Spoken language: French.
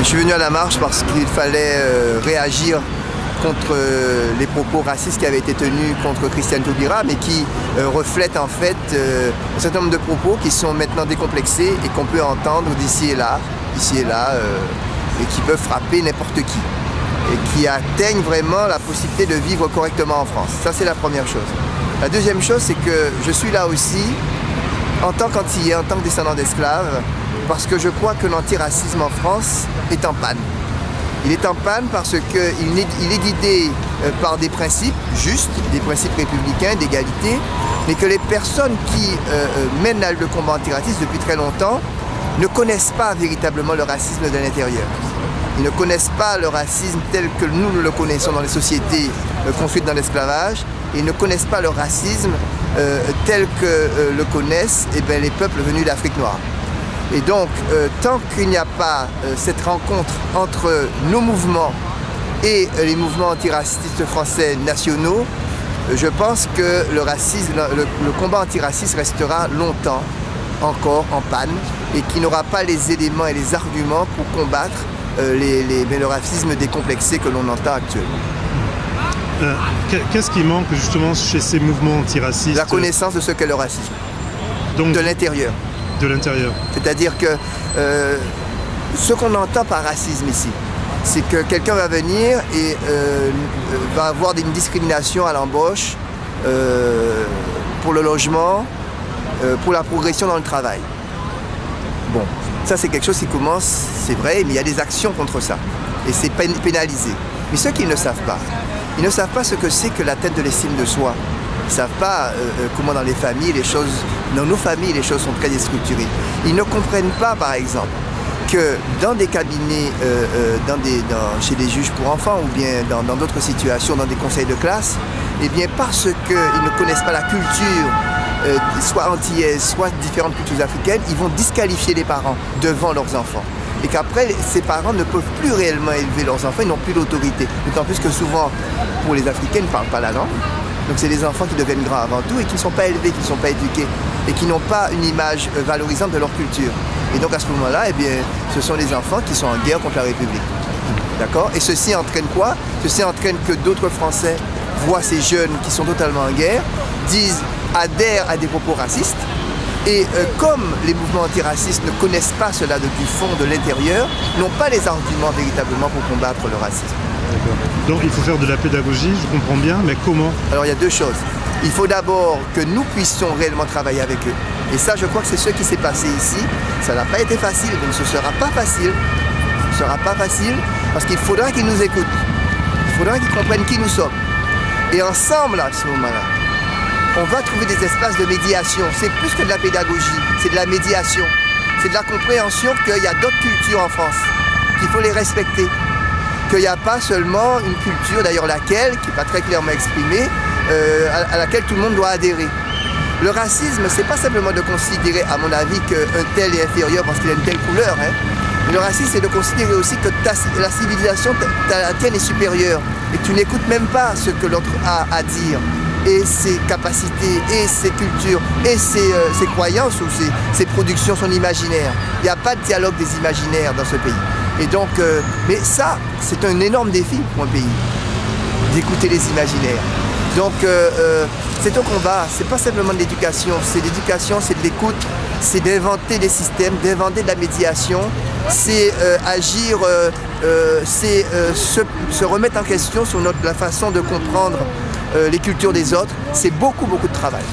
suis venu à la marche parce qu'il fallait réagir contre les propos racistes qui avaient été tenus contre Christiane Taubira, mais qui reflètent en fait un certain nombre de propos qui sont maintenant décomplexés et qu'on peut entendre d'ici et là, et qui peuvent frapper n'importe qui, et qui atteignent vraiment la possibilité de vivre correctement en France. Ça, c'est la première chose. La deuxième chose, c'est que je suis là aussi en tant qu'antillais, en tant que descendant d'esclaves, parce que je crois que l'antiracisme en France est en panne. Il est en panne parce qu'il est guidé par des principes justes, des principes républicains, d'égalité, mais que les personnes qui mènent le combat antiraciste depuis très longtemps ne connaissent pas véritablement le racisme de l'intérieur. Ils ne connaissent pas le racisme tel que nous le connaissons dans les sociétés construites dans l'esclavage, et ils ne connaissent pas le racisme tel que le connaissent les peuples venus d'Afrique noire. Et donc, tant qu'il n'y a pas cette rencontre entre nos mouvements et les mouvements antiracistes français nationaux, je pense que le combat antiraciste restera longtemps encore en panne et qu'il n'aura pas les éléments et les arguments pour combattre le racisme décomplexé que l'on entend actuellement. Qu'est-ce qui manque justement chez ces mouvements antiracistes? La connaissance de ce qu'est le racisme, donc, de l'intérieur. De l'intérieur. C'est-à-dire que ce qu'on entend par racisme ici, c'est que quelqu'un va venir et va avoir une discrimination à l'embauche pour le logement, pour la progression dans le travail. Bon, ça c'est quelque chose qui commence, c'est vrai, mais il y a des actions contre ça. Et c'est pénalisé. Mais ceux qui ne savent pas, ils ne savent pas ce que c'est que l'atteinte de l'estime de soi. Ils ne savent pas comment dans les familles, dans nos familles, les choses sont très déstructurées. Ils ne comprennent pas, par exemple, que dans des cabinets, chez des juges pour enfants ou bien dans d'autres situations, dans des conseils de classe, eh bien parce qu'ils ne connaissent pas la culture, soit antillaise, soit différentes cultures africaines, ils vont disqualifier les parents devant leurs enfants. Et qu'après, ces parents ne peuvent plus réellement élever leurs enfants, ils n'ont plus d'autorité. D'autant plus que souvent, pour les Africains, ils ne parlent pas la langue. Donc c'est des enfants qui deviennent grands avant tout et qui ne sont pas élevés, qui ne sont pas éduqués et qui n'ont pas une image valorisante de leur culture. Et donc à ce moment-là, eh bien, ce sont des enfants qui sont en guerre contre la République. D'accord? Et ceci entraîne quoi? Ceci entraîne que d'autres Français voient ces jeunes qui sont totalement en guerre, adhèrent à des propos racistes. Et comme les mouvements antiracistes ne connaissent pas cela depuis le fond de l'intérieur, n'ont pas les arguments véritablement pour combattre le racisme. Donc il faut faire de la pédagogie, je comprends bien, mais comment? Alors il y a deux choses. Il faut d'abord que nous puissions réellement travailler avec eux. Et ça, je crois que c'est ce qui s'est passé ici. Ça n'a pas été facile, mais ce ne sera pas facile. Ce ne sera pas facile parce qu'il faudra qu'ils nous écoutent. Il faudra qu'ils comprennent qui nous sommes. Et ensemble, à ce moment-là, on va trouver des espaces de médiation. C'est plus que de la pédagogie, c'est de la médiation. C'est de la compréhension qu'il y a d'autres cultures en France, qu'il faut les respecter. Qu'il n'y a pas seulement une culture, d'ailleurs laquelle, qui n'est pas très clairement exprimée, à laquelle tout le monde doit adhérer. Le racisme, c'est pas simplement de considérer, à mon avis, qu'un tel est inférieur parce qu'il a une telle couleur. Mais le racisme, c'est de considérer aussi que la civilisation, la tienne est supérieure et que tu n'écoutes même pas ce que l'autre a à dire. Et ses capacités, et ses cultures, et ses croyances ou ses productions sont imaginaires. Il n'y a pas de dialogue des imaginaires dans ce pays. Et donc, mais ça, c'est un énorme défi pour un pays, d'écouter les imaginaires. Donc, c'est un combat, c'est pas simplement de l'éducation, c'est de l'écoute, c'est d'inventer des systèmes, d'inventer de la médiation, c'est agir, c'est se remettre en question sur la façon de comprendre les cultures des autres. C'est beaucoup de travail.